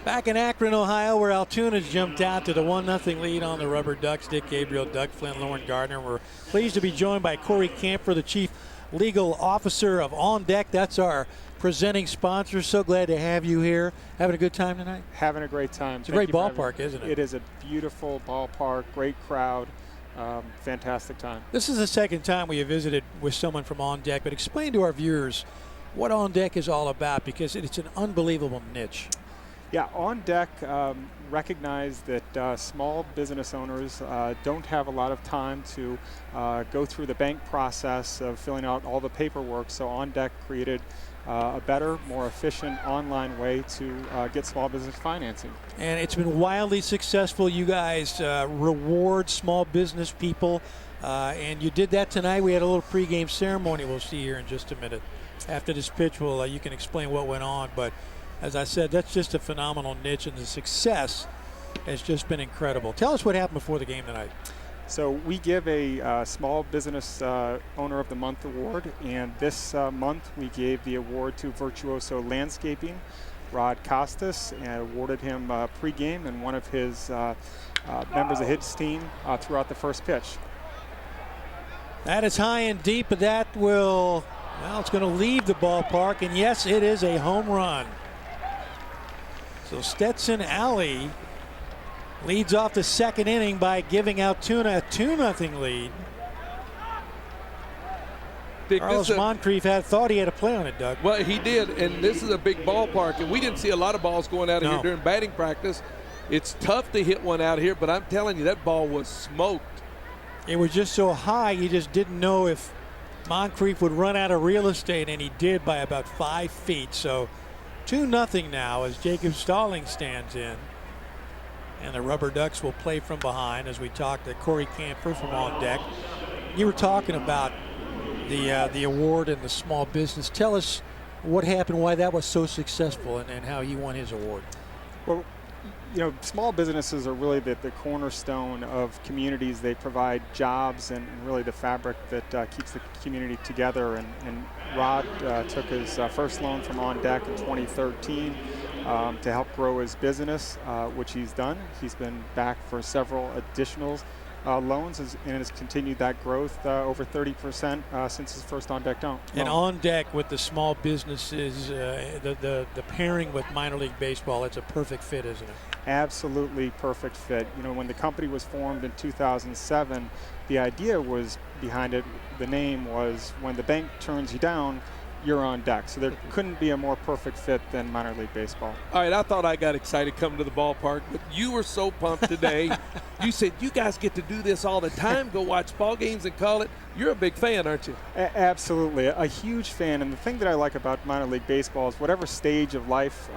Back in Akron, Ohio, where Altoona's jumped out to the 1-0 lead on the RubberDucks. Dick, Gabriel, Doug, Flynn, Lauren, Gardner. We're pleased to be joined by Cory Kampfer, the Chief Legal Officer of OnDeck. That's our presenting sponsor. So glad to have you here. Having a good time tonight? Having a great time. It's a great ballpark, isn't it? It is a beautiful ballpark, great crowd, fantastic time. This is the second time we have visited with someone from OnDeck, but explain to our viewers what OnDeck is all about, because it's an unbelievable niche. Yeah, OnDeck recognize that small business owners don't have a lot of time to go through the bank process of filling out all the paperwork, so OnDeck created a better, more efficient online way to get small business financing. And it's been wildly successful. You guys reward small business people, and you did that tonight. We had a little pregame ceremony we'll see here in just a minute. After this pitch, you can explain what went on, but as I said, that's just a phenomenal niche, and the success has just been incredible. Tell us what happened before the game tonight. So we give a Small Business Owner of the Month award, and this month we gave the award to Virtuoso Landscaping, Rod Costa, and awarded him pregame and one of his members of his team throughout the first pitch. That is high and deep, but that will, well, it's going to leave the ballpark, and yes, it is a home run. So Stetson Alley leads off the second inning by giving Altoona a 2-0 lead. Carlos Moncrief thought he had a play on it, Doug. Well, he did, and this is a big ballpark, and we didn't see a lot of balls going out of here during batting practice. It's tough to hit one out here, but I'm telling you, that ball was smoked. It was just so high, you just didn't know if Moncrief would run out of real estate, and he did by about 5 feet. So 2-0 now as Jacob Stallings stands in. And the RubberDucks will play from behind as we talk to Cory Kampfer from OnDeck. You were talking about the award and the small business. Tell us what happened, why that was so successful, and how he won his award. Well, you know, small businesses are really the cornerstone of communities. They provide jobs and really the fabric that keeps the community together. And Rod took his first loan from OnDeck in 2013 to help grow his business, which he's done. He's been back for several additional loans and has continued that growth over 30% since his first OnDeck loan. And OnDeck with the small businesses, the pairing with minor league baseball, it's a perfect fit, isn't it? Absolutely perfect fit. You know, when the company was formed in 2007, the idea was behind it, the name was, when the bank turns you down, you're on deck. So there couldn't be a more perfect fit than minor league baseball. All right, I thought I got excited coming to the ballpark, but you were so pumped today. You said you guys get to do this all the time, go watch ball games and call it. You're a big fan, aren't you? Absolutely, a huge fan. And the thing that I like about minor league baseball is whatever stage of life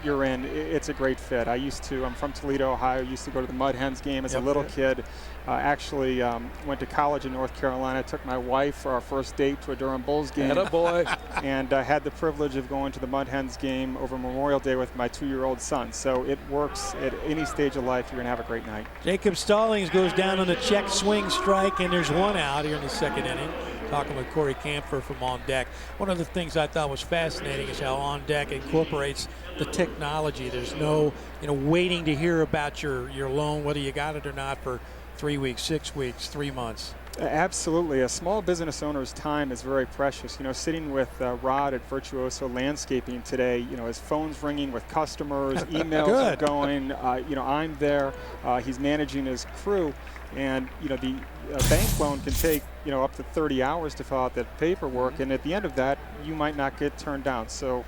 you're in, it's a great fit. I'm from Toledo, Ohio. Used to go to the Mud Hens game as a little kid. Actually went to college in North Carolina. Took my wife for our first date to a Durham Bulls game. Attaboy. And had the privilege of going to the Mud Hens game over Memorial Day with my 2-year-old son. So it works at any stage of life. You're going to have a great night. Jacob Stallings goes down on the check swing strike, and there's one out here in the second inning. Talking with Cory Kampfer from OnDeck. One of the things I thought was fascinating is how OnDeck incorporates the technology. There's no, waiting to hear about your loan, whether you got it or not, for 3 weeks, 6 weeks, 3 months. Absolutely. A small business owner's time is very precious. Sitting with Rod at Virtuoso Landscaping today, his phone's ringing with customers, emails are going, I'm there. He's managing his crew. And, the bank loan can take, up to 30 hours to fill out that paperwork. And at the end of that, you might not get turned down. So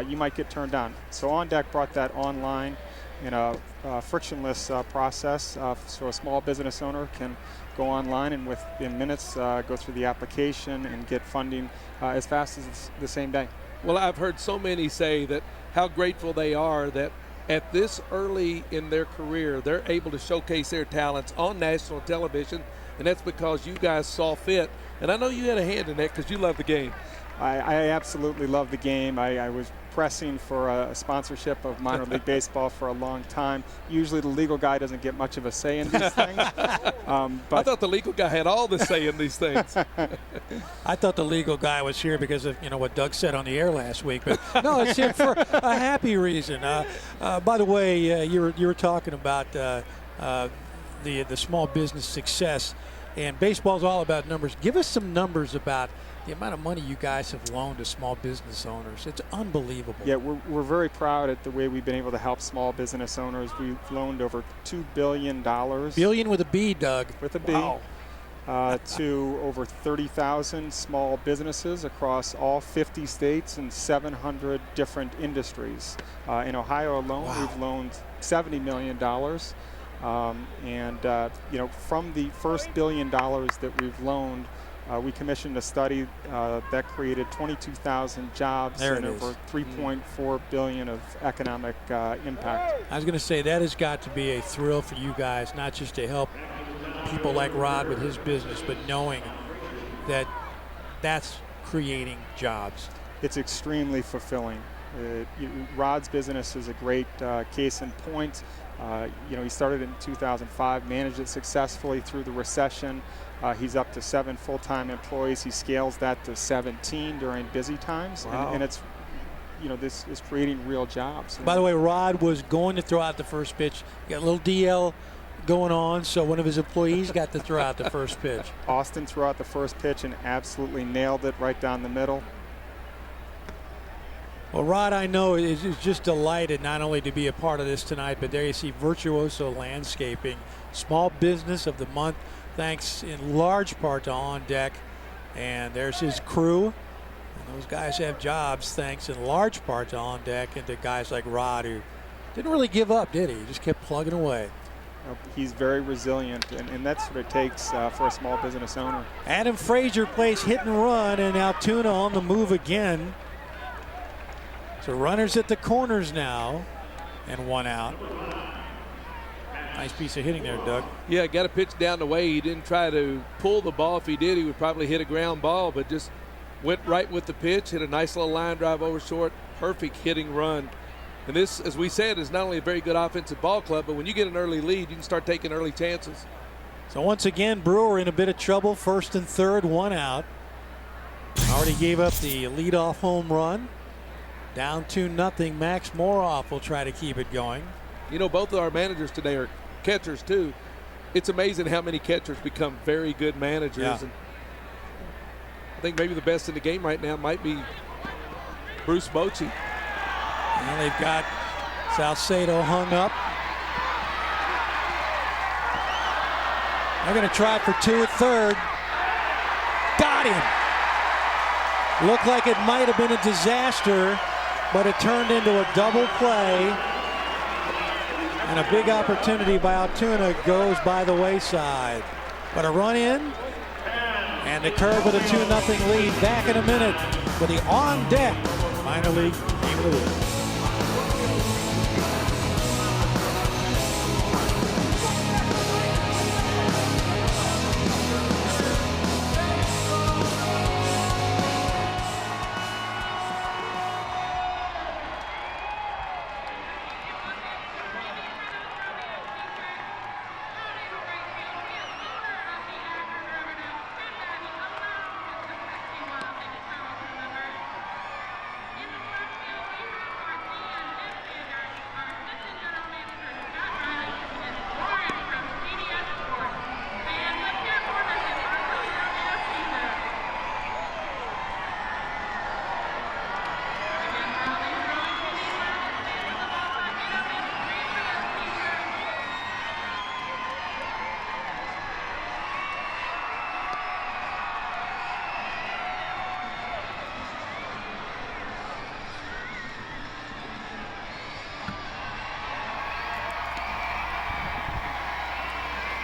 you might get turned down. So OnDeck brought that online in a frictionless process, so a small business owner can go online and within minutes go through the application and get funding as fast as the same day. Well, I've heard so many say that how grateful they are that at this early in their career, they're able to showcase their talents on national television, and that's because you guys saw fit. And I know you had a hand in that because you love the game. I absolutely love the game. I was pressing for a sponsorship of minor league baseball for a long time. Usually the legal guy doesn't get much of a say in these things. But I thought the legal guy had all the say in these things. I thought the legal guy was here because of what Doug said on the air last week, but no, it's here for a happy reason. By the way, you were talking about the small business success, and baseball's all about numbers. Give us some numbers about the amount of money you guys have loaned to small business owners. It's unbelievable. Yeah, we're very proud at the way we've been able to help small business owners. We've loaned over $2 billion. Billion with a B, Doug. With a B. Wow. To over 30,000 small businesses across all 50 states and 700 different industries. In Ohio alone, we've loaned $70 million. From the first $1 billion that we've loaned, we commissioned a study that created 22,000 jobs and over $3.4 billion of economic impact. I was going to say that has got to be a thrill for you guys, not just to help people like Rod with his business, but knowing that that's creating jobs. It's extremely fulfilling. Rod's business is a great case in point. He started in 2005, managed it successfully through the recession. He's up to 7 full-time employees. He scales that to 17 during busy times. Wow. And it's, this is creating real jobs. By the way, Rod was going to throw out the first pitch. Got a little DL going on, so one of his employees got to throw out the first pitch. Austin threw out the first pitch and absolutely nailed it right down the middle. Well, Rod, I know, is just delighted not only to be a part of this tonight, but there you see Virtuoso Landscaping, Small Business of the Month, thanks in large part to OnDeck. And there's his crew. And those guys have jobs thanks in large part to OnDeck and to guys like Rod, who didn't really give up, did he? He just kept plugging away. He's very resilient, and that's what it takes for a small business owner. Adam Frazier plays hit and run, and Altoona on the move again. So runners at the corners now, and 1 out. Nice piece of hitting there, Doug. Yeah, got a pitch down the way. He didn't try to pull the ball. If he did, he would probably hit a ground ball, but just went right with the pitch, hit a nice little line drive over short. Perfect hitting run. And this, as we said, is not only a very good offensive ball club, but when you get an early lead, you can start taking early chances. So once again, Brewer in a bit of trouble. First and third, 1 out. Already gave up the leadoff home run. Down 2-0. Max Moroff will try to keep it going. Both of our managers today are catchers too. It's amazing how many catchers become very good managers. Yeah. And I think maybe the best in the game right now might be Bruce Bochy. And they've got Salcedo hung up. They're going to try for 2 at third. Got him. Looked like it might have been a disaster, but it turned into a double play. And a big opportunity by Altoona goes by the wayside. But a run in, and the curve with a 2-0 lead. Back in a minute with the OnDeck minor league game of the week.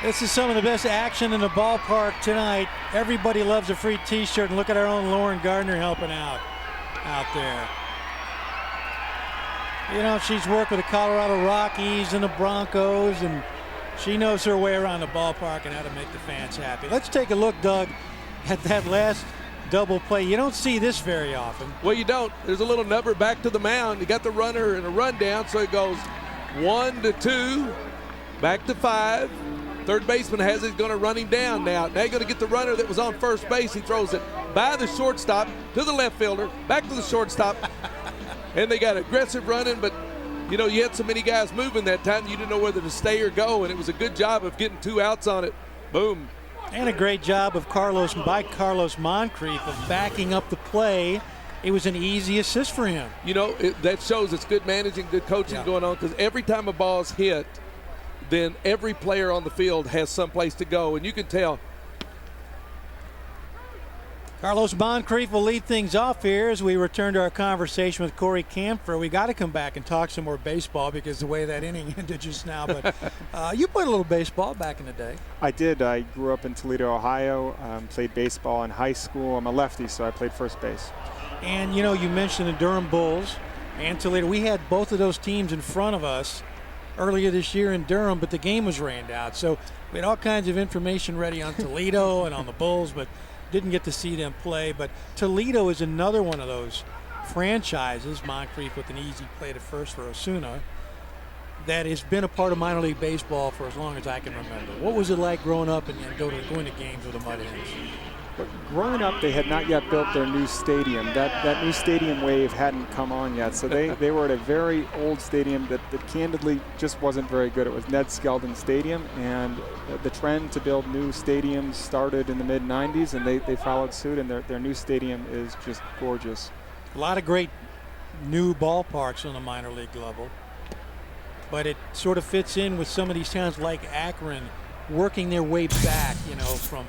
This is some of the best action in the ballpark tonight. Everybody loves a free t-shirt, and look at our own Lauren Gardner helping out there. She's worked with the Colorado Rockies and the Broncos, and she knows her way around the ballpark and how to make the fans happy. Let's take a look, Doug, at that last double play. You don't see this very often. Well, you don't. There's a little number back to the mound. You got the runner and a run down, so it goes 1 to 2, back to 5. Third baseman has it, going to run him down now. Now you're going to get the runner that was on first base. He throws it by the shortstop to the left fielder, back to the shortstop. And they got aggressive running, but you know, you had so many guys moving that time, you didn't know whether to stay or go, and it was a good job of getting 2 outs on it. Boom. And a great job of Carlos Moncrief of backing up the play. It was an easy assist for him. You know, that shows it's good managing, good coaching going on, because every time a ball's hit, then every player on the field has someplace to go, and you can tell. Carlos Moncrief will lead things off here as we return to our conversation with Cory Kampfer. We got to come back and talk some more baseball because the way that inning ended just now. But you played a little baseball back in the day. I did. I grew up in Toledo, Ohio. Played baseball in high school. I'm a lefty, so I played first base. And, you know, you mentioned the Durham Bulls and Toledo. We had both of those teams in front of us earlier this year in Durham, but the game was rained out. So we had all kinds of information ready on Toledo and on the Bulls, but didn't get to see them play. But Toledo is another one of those franchises, Moncrief with an easy play to first for Osuna, that has been a part of minor league baseball for as long as I can remember. What was it like growing up and going to games with the Mud Hens? But growing up, they had not yet built their new stadium. That new stadium wave hadn't come on yet. So they were at a very old stadium that candidly just wasn't very good. It was Ned Skeldon Stadium, and the trend to build new stadiums started in the mid-'90s, and they followed suit, and their new stadium is just gorgeous. A lot of great new ballparks on the minor league level, but it sort of fits in with some of these towns like Akron working their way back, you know, from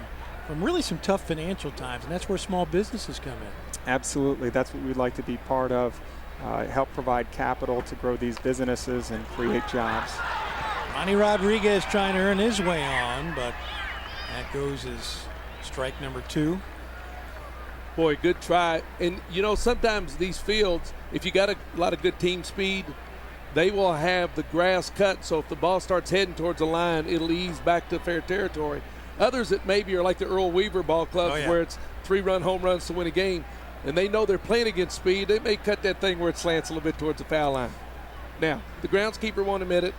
really some tough financial times, and that's where small businesses come in. Absolutely. That's what we'd like to be part of, help provide capital to grow these businesses and create jobs. Ronnie Rodriguez trying to earn his way on, but that goes as strike number 2. Boy, good try. And, you know, sometimes these fields, if you got a lot of good team speed, they will have the grass cut, so if the ball starts heading towards the line, it'll ease back to fair territory. Others that maybe are like the Earl Weaver ball clubs where it's 3-run home runs to win a game, and they know they're playing against speed. They may cut that thing where it slants a little bit towards the foul line. Now, the groundskeeper won't admit it.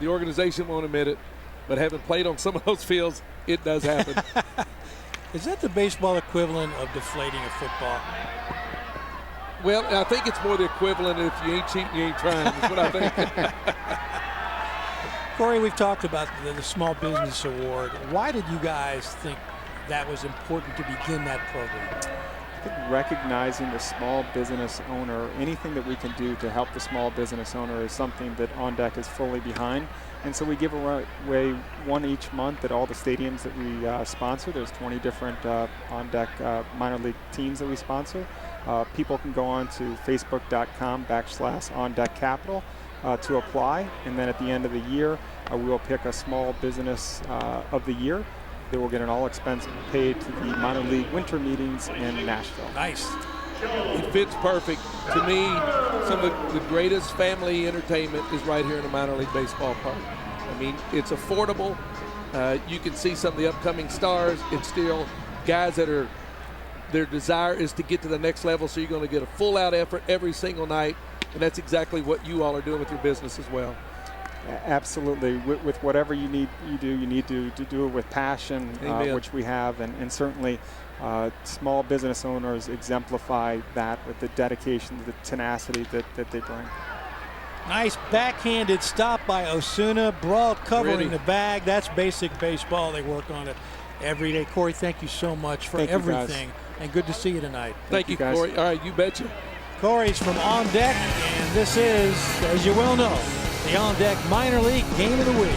The organization won't admit it. But having played on some of those fields, it does happen. Is that the baseball equivalent of deflating a football? Well, I think it's more the equivalent of if you ain't cheating, you ain't trying. That's what I think. Cory, we've talked about the Small Business Award. Why did you guys think that was important to begin that program? I think recognizing the small business owner, anything that we can do to help the small business owner is something that OnDeck is fully behind. And so we give away one each month at all the stadiums that we sponsor. There's 20 different OnDeck minor league teams that we sponsor. People can go on to facebook.com/OnDeckCapital to apply, and then at the end of the year, we will pick a small business of the year. They will get an all expense paid to the minor league winter meetings in Nashville. Nice. It fits perfect. To me, some of the greatest family entertainment is right here in a minor league baseball park. I mean, it's affordable. You can see some of the upcoming stars. It's still guys that are, their desire is to get to the next level, so you're going to get a full-out effort every single night, and that's exactly what you all are doing with your business as well. Absolutely. With whatever you need to do it with passion, which we have, and certainly small business owners exemplify that with the dedication, the tenacity that they bring. Nice backhanded stop by Osuna. Brawl covering the bag. That's basic baseball. They work on it every day. Cory, thank you so much for everything, and good to see you tonight. Thank you, Cory. All right, you betcha. Cory's from OnDeck, and this is, as you well know, the OnDeck Minor League Game of the Week.